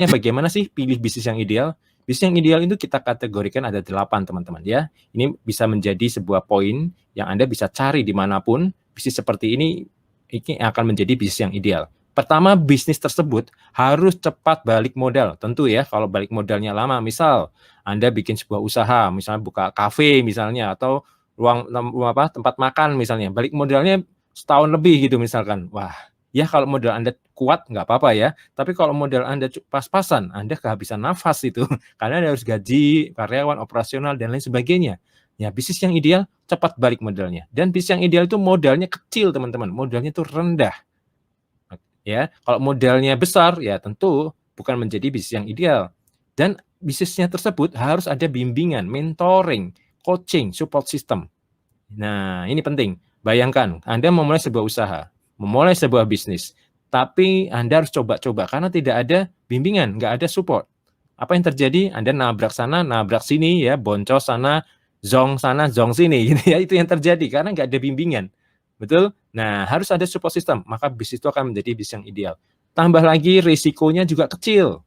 enaknya bagaimana sih pilih bisnis yang ideal? Bisnis yang ideal itu kita kategorikan ada 8 teman-teman ya. Ini bisa menjadi sebuah poin yang Anda bisa cari dimanapun. Bisnis seperti ini akan menjadi bisnis yang ideal. Pertama, bisnis tersebut harus cepat balik modal. Tentu ya, kalau balik modalnya lama, misal Anda bikin sebuah usaha, misalnya buka kafe misalnya, atau tempat makan misalnya, balik modalnya setahun lebih gitu misalkan. Wah, ya kalau modal Anda kuat nggak apa-apa ya, tapi kalau modal Anda pas-pasan, Anda kehabisan nafas itu, karena Anda harus gaji karyawan, operasional, dan lain sebagainya. Ya, bisnis yang ideal cepat balik modalnya. Dan bisnis yang ideal itu modalnya kecil, teman-teman. Modalnya itu rendah. Ya, kalau modalnya besar, ya tentu bukan menjadi bisnis yang ideal. Dan bisnisnya tersebut harus ada bimbingan, mentoring, coaching, support system. Nah, ini penting. Bayangkan, Anda memulai sebuah usaha, memulai sebuah bisnis, tapi Anda harus coba-coba karena tidak ada bimbingan, nggak ada support. Apa yang terjadi? Anda nabrak sana, nabrak sini, ya, boncos sana, zong sini, gitu ya. Itu yang terjadi karena nggak ada bimbingan. Betul? Nah, harus ada support system, maka bisnis itu akan menjadi bisnis yang ideal. Tambah lagi risikonya juga kecil.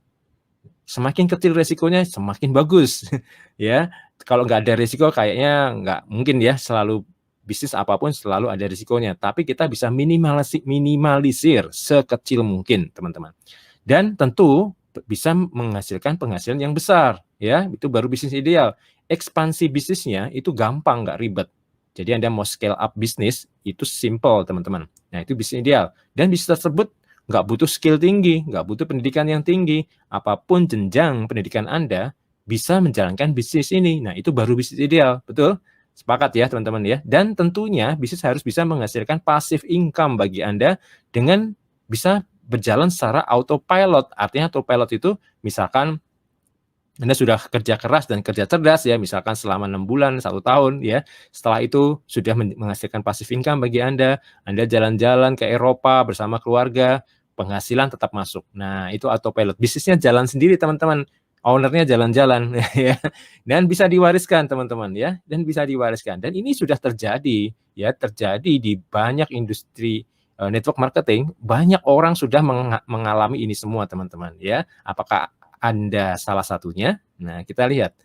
Semakin kecil risikonya, semakin bagus. Ya, kalau nggak ada risiko, kayaknya nggak mungkin ya, selalu bisnis apapun selalu ada risikonya. Tapi kita bisa minimalisir sekecil mungkin, teman-teman. Dan tentu bisa menghasilkan penghasilan yang besar. Ya, itu baru bisnis ideal. Ekspansi bisnisnya itu gampang, nggak ribet. Jadi Anda mau scale up bisnis, itu simple, teman-teman. Nah, itu bisnis ideal. Dan bisnis tersebut nggak butuh skill tinggi, nggak butuh pendidikan yang tinggi. Apapun jenjang pendidikan Anda, bisa menjalankan bisnis ini. Nah, itu baru bisnis ideal, betul? Sepakat ya, teman-teman ya. Dan tentunya bisnis harus bisa menghasilkan passive income bagi Anda dengan bisa berjalan secara autopilot. Artinya autopilot itu misalkan Anda sudah kerja keras dan kerja cerdas ya, misalkan selama 6 bulan, 1 tahun ya. Setelah itu sudah menghasilkan passive income bagi Anda jalan-jalan ke Eropa bersama keluarga, penghasilan tetap masuk. Nah, itu autopilot. Bisnisnya jalan sendiri, teman-teman. Ownernya jalan-jalan ya. Dan bisa diwariskan, teman-teman ya. Dan bisa diwariskan. Dan ini sudah terjadi ya, terjadi di banyak industri network marketing, banyak orang sudah mengalami ini semua, teman-teman ya. Apakah Anda salah satunya? Nah, kita lihat.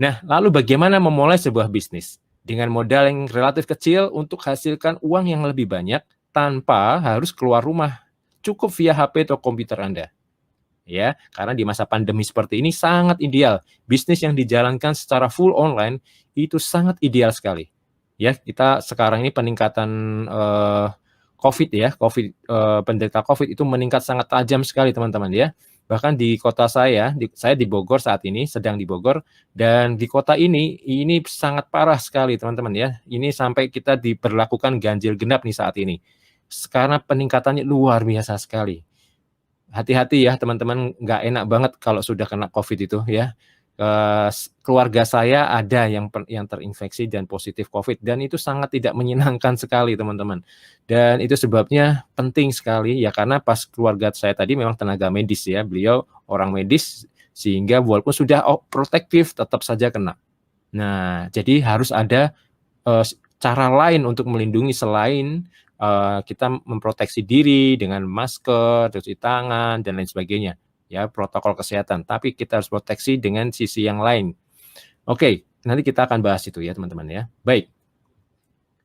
Nah, lalu bagaimana memulai sebuah bisnis? Dengan modal yang relatif kecil untuk hasilkan uang yang lebih banyak tanpa harus keluar rumah. Cukup via HP atau komputer Anda. Ya, karena di masa pandemi seperti ini sangat ideal. Bisnis yang dijalankan secara full online itu sangat ideal sekali. Ya, kita sekarang ini peningkatan COVID ya, penderita COVID itu meningkat sangat tajam sekali, teman-teman ya. Bahkan di kota saya di Bogor saat ini, sedang di Bogor, dan di kota ini sangat parah sekali, teman-teman ya. Ini sampai kita diberlakukan ganjil genap nih saat ini. Karena peningkatannya luar biasa sekali. Hati-hati ya, teman-teman, nggak enak banget kalau sudah kena COVID itu ya. Keluarga saya ada yang terinfeksi dan positif COVID, dan itu sangat tidak menyenangkan sekali, teman-teman. Dan itu sebabnya penting sekali ya, karena pas keluarga saya tadi memang tenaga medis ya, beliau orang medis, sehingga walaupun sudah protektif tetap saja kena. Nah, jadi harus ada cara lain untuk melindungi selain kita memproteksi diri dengan masker, cuci tangan, dan lain sebagainya. Ya, protokol kesehatan, tapi kita harus proteksi dengan sisi yang lain. Oke, nanti kita akan bahas itu ya, teman-teman ya. Baik,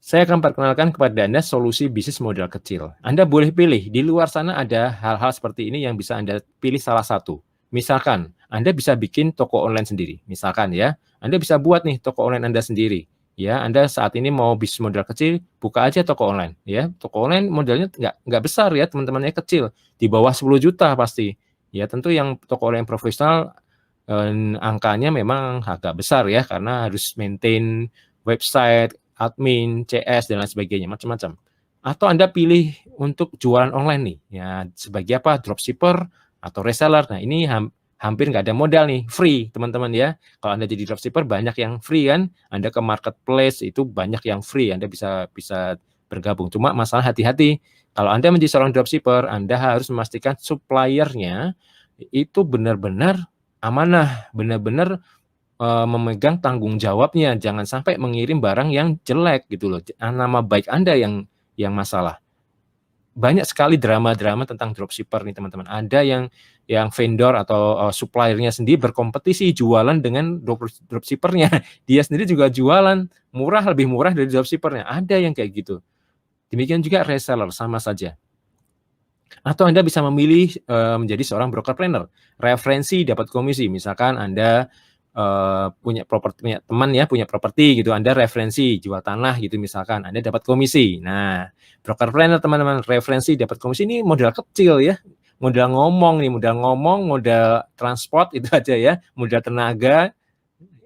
saya akan perkenalkan kepada Anda solusi bisnis modal kecil. Anda boleh pilih, di luar sana ada hal-hal seperti ini yang bisa Anda pilih salah satu. Misalkan, Anda bisa bikin toko online sendiri. Misalkan ya, Anda bisa buat nih toko online Anda sendiri. Ya, Anda saat ini mau bisnis modal kecil, buka aja toko online. Ya, toko online modalnya nggak besar ya, teman-temannya kecil. Di bawah 10 juta pasti. Ya, tentu yang toko online profesional angkanya memang agak besar ya, karena harus maintain website, admin, CS, dan lain sebagainya, macam-macam. Atau Anda pilih untuk jualan online nih, ya sebagai apa? Dropshipper atau reseller. Nah, ini hampir nggak ada modal nih, free, teman-teman ya. Kalau Anda jadi dropshipper, banyak yang free kan. Anda ke marketplace itu banyak yang free, Anda bisa bergabung. Cuma masalah hati-hati. Kalau Anda menjadi seorang dropshipper, Anda harus memastikan suppliernya itu benar-benar amanah, benar-benar memegang tanggung jawabnya. Jangan sampai mengirim barang yang jelek gitu loh. Nama baik Anda yang masalah. Banyak sekali drama-drama tentang dropshipper nih, teman-teman. Ada yang yang vendor atau suppliernya sendiri berkompetisi jualan dengan dropshippernya. Dia sendiri juga jualan murah, lebih murah dari dropshippernya. Ada yang kayak gitu. Demikian juga reseller, sama saja. Atau Anda bisa memilih menjadi seorang brokerpreneur. Referensi dapat komisi. Misalkan Anda punya teman ya, punya properti gitu, Anda referensi jual tanah gitu misalkan, Anda dapat komisi. Nah, brokerpreneur teman-teman, referensi dapat komisi ini modal kecil ya. Modal ngomong, modal transport itu aja ya, modal tenaga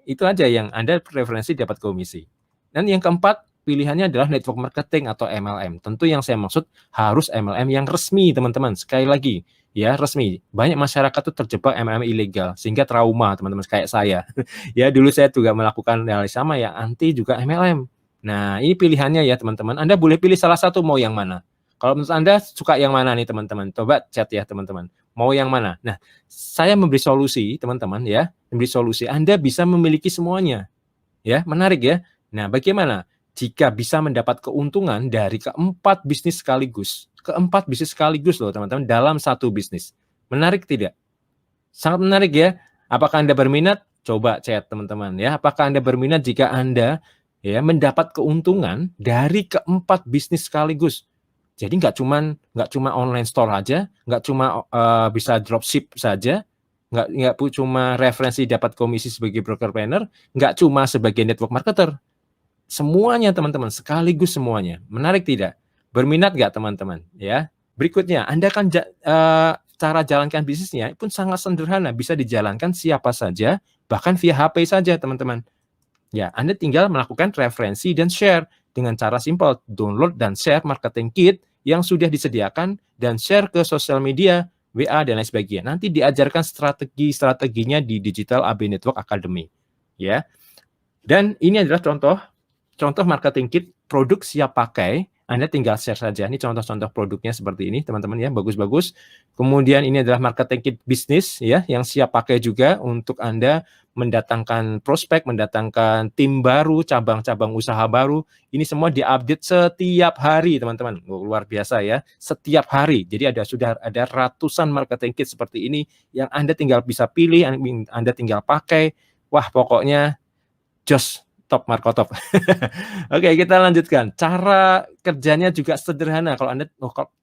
itu aja yang Anda referensi dapat komisi. Dan yang keempat, pilihannya adalah network marketing atau MLM. Tentu yang saya maksud harus MLM yang resmi, teman-teman. Sekali lagi, ya resmi. Banyak masyarakat tuh terjebak MLM ilegal sehingga trauma, teman-teman, kayak saya. Ya, dulu saya juga melakukan hal yang sama, yang anti juga MLM. Nah, ini pilihannya ya, teman-teman. Anda boleh pilih salah satu, mau yang mana. Kalau menurut Anda suka yang mana nih, teman-teman? Coba chat ya, teman-teman. Mau yang mana? Nah, saya memberi solusi, teman-teman ya. Memberi solusi. Anda bisa memiliki semuanya. Ya, menarik ya. Nah, bagaimana jika bisa mendapat keuntungan dari keempat bisnis sekaligus? Keempat bisnis sekaligus loh, teman-teman, dalam satu bisnis. Menarik tidak? Sangat menarik ya. Apakah Anda berminat? Coba chat, teman-teman ya. Apakah Anda berminat jika Anda ya mendapat keuntungan dari keempat bisnis sekaligus? Jadi nggak cuma online store aja, nggak cuma bisa dropship saja, nggak cuma referensi dapat komisi sebagai brokerpreneur, nggak cuma sebagai network marketer. Semuanya teman-teman, sekaligus semuanya. Menarik tidak? Berminat nggak teman-teman? Ya. Berikutnya, Anda kan cara jalankan bisnisnya pun sangat sederhana, bisa dijalankan siapa saja, bahkan via HP saja teman-teman. Ya, Anda tinggal melakukan referensi dan share dengan cara simpel, download dan share marketing kit yang sudah disediakan dan share ke sosial media, WA dan lain sebagainya. Nanti diajarkan strategi-strateginya di Digital AB Network Academy, ya. Dan ini adalah contoh marketing kit produk siap pakai. Anda tinggal share saja. Ini contoh-contoh produknya seperti ini, teman-teman ya, bagus-bagus. Kemudian ini adalah marketing kit bisnis ya, yang siap pakai juga untuk Anda mendatangkan prospek, mendatangkan tim baru, cabang-cabang usaha baru. Ini semua diupdate setiap hari, teman-teman. Luar biasa ya, setiap hari. Jadi sudah ada ratusan marketing kit seperti ini yang Anda tinggal bisa pilih, Anda tinggal pakai. Wah, pokoknya jos. Top Marco top. Oke, kita lanjutkan. Cara kerjanya juga sederhana. Kalau Anda,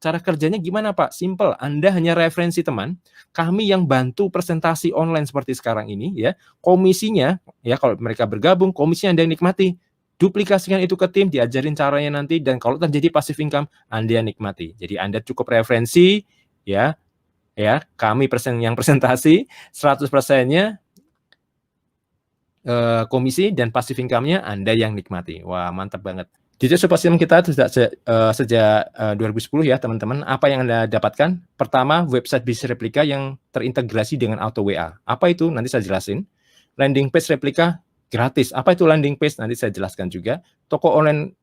cara kerjanya gimana Pak? Simple. Anda hanya referensi teman. Kami yang bantu presentasi online seperti sekarang ini, ya. Komisinya, ya kalau mereka bergabung, komisinya Anda yang nikmati. Duplikasikan itu ke tim, diajarin caranya nanti, dan kalau terjadi passive income, Anda yang nikmati. Jadi Anda cukup referensi, ya, kami yang presentasi, 100%-nya komisi dan passive income-nya Anda yang nikmati. Wah, mantap banget. Digital support system kita sejak 2010 ya, teman-teman. Apa yang Anda dapatkan? Pertama, website bisnis replika yang terintegrasi dengan auto WA. Apa itu? Nanti saya jelasin. Landing page replika gratis. Apa itu landing page? Nanti saya jelaskan juga. Toko online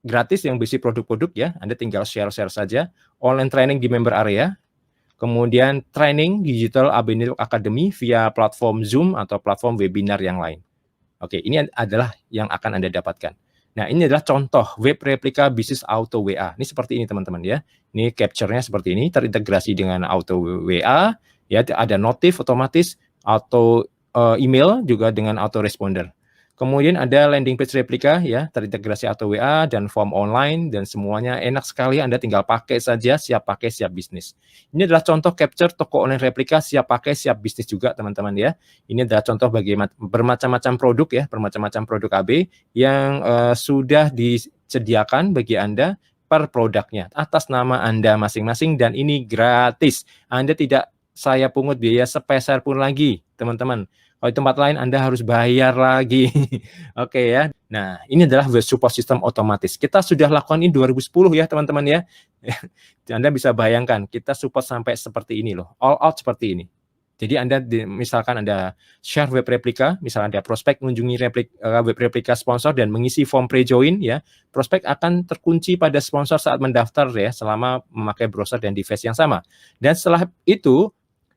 gratis yang berisi produk-produk ya. Anda tinggal share-share saja. Online training di member area. Kemudian training Digital AB Network Academy via platform Zoom atau platform webinar yang lain. Oke, ini adalah yang akan Anda dapatkan. Nah, ini adalah contoh web replika bisnis auto WA. Ini seperti ini teman-teman ya. Ini capture-nya seperti ini, terintegrasi dengan auto WA, ya ada notif otomatis, auto email juga dengan auto responder. Kemudian ada landing page replika ya, terintegrasi auto WA dan form online dan semuanya enak sekali, Anda tinggal pakai saja, siap pakai, siap bisnis. Ini adalah contoh capture toko online replika siap pakai, siap bisnis juga teman-teman ya. Ini adalah contoh bagaimana bermacam-macam produk ya, bermacam-macam produk AB yang sudah disediakan bagi Anda per produknya atas nama Anda masing-masing dan ini gratis. Anda tidak saya pungut biaya sepeser pun lagi, teman-teman. Kalau di tempat lain Anda harus bayar lagi. Oke ya. Nah, ini adalah web support system otomatis. Kita sudah lakukan ini 2010 ya, teman-teman ya. Anda bisa bayangkan, kita support sampai seperti ini loh. All out seperti ini. Jadi Anda misalkan Anda share web replika, misalnya ada prospek mengunjungi web replika sponsor dan mengisi form pre-join ya. Prospek akan terkunci pada sponsor saat mendaftar ya, selama memakai browser dan device yang sama. Dan setelah itu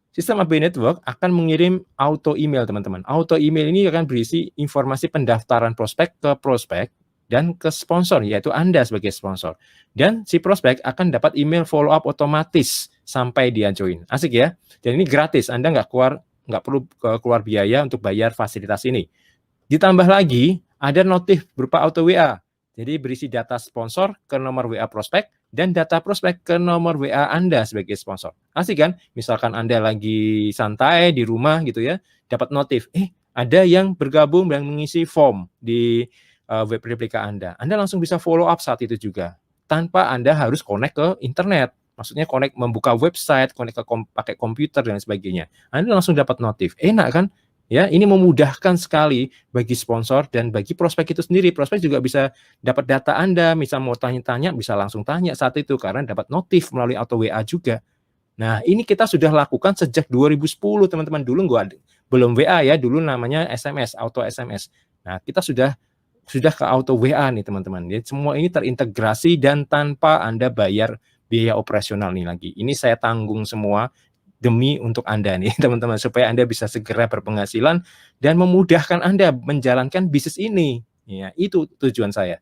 sistem AB Network akan mengirim auto email, teman-teman. Auto email ini akan berisi informasi pendaftaran prospek ke prospek, dan ke sponsor, yaitu Anda sebagai sponsor. Dan si prospek akan dapat email follow up otomatis sampai dia join. Asik ya? Dan ini gratis, Anda nggak perlu keluar biaya untuk bayar fasilitas ini. Ditambah lagi, ada notif berupa auto WA. Jadi berisi data sponsor ke nomor WA prospek dan data prospek ke nomor WA Anda sebagai sponsor. Asik kan? Misalkan Anda lagi santai di rumah gitu ya, dapat notif, ada yang bergabung dan mengisi form di web replika Anda. Anda langsung bisa follow up saat itu juga, tanpa Anda harus connect ke internet. Maksudnya connect membuka website, connect ke pakai komputer dan sebagainya. Anda langsung dapat notif. Enak kan? Ya, ini memudahkan sekali bagi sponsor dan bagi prospek itu sendiri. Prospek juga bisa dapat data Anda, misal mau tanya-tanya bisa langsung tanya saat itu karena dapat notif melalui auto WA juga. Nah, ini kita sudah lakukan sejak 2010, teman-teman. Dulu belum WA ya, dulu namanya SMS, auto SMS. Nah, kita sudah ke auto WA nih, teman-teman. Jadi semua ini terintegrasi dan tanpa Anda bayar biaya operasional nih lagi. Ini saya tanggung semua demi untuk Anda nih, teman-teman, supaya Anda bisa segera berpenghasilan dan memudahkan Anda menjalankan bisnis ini. Ya, itu tujuan saya.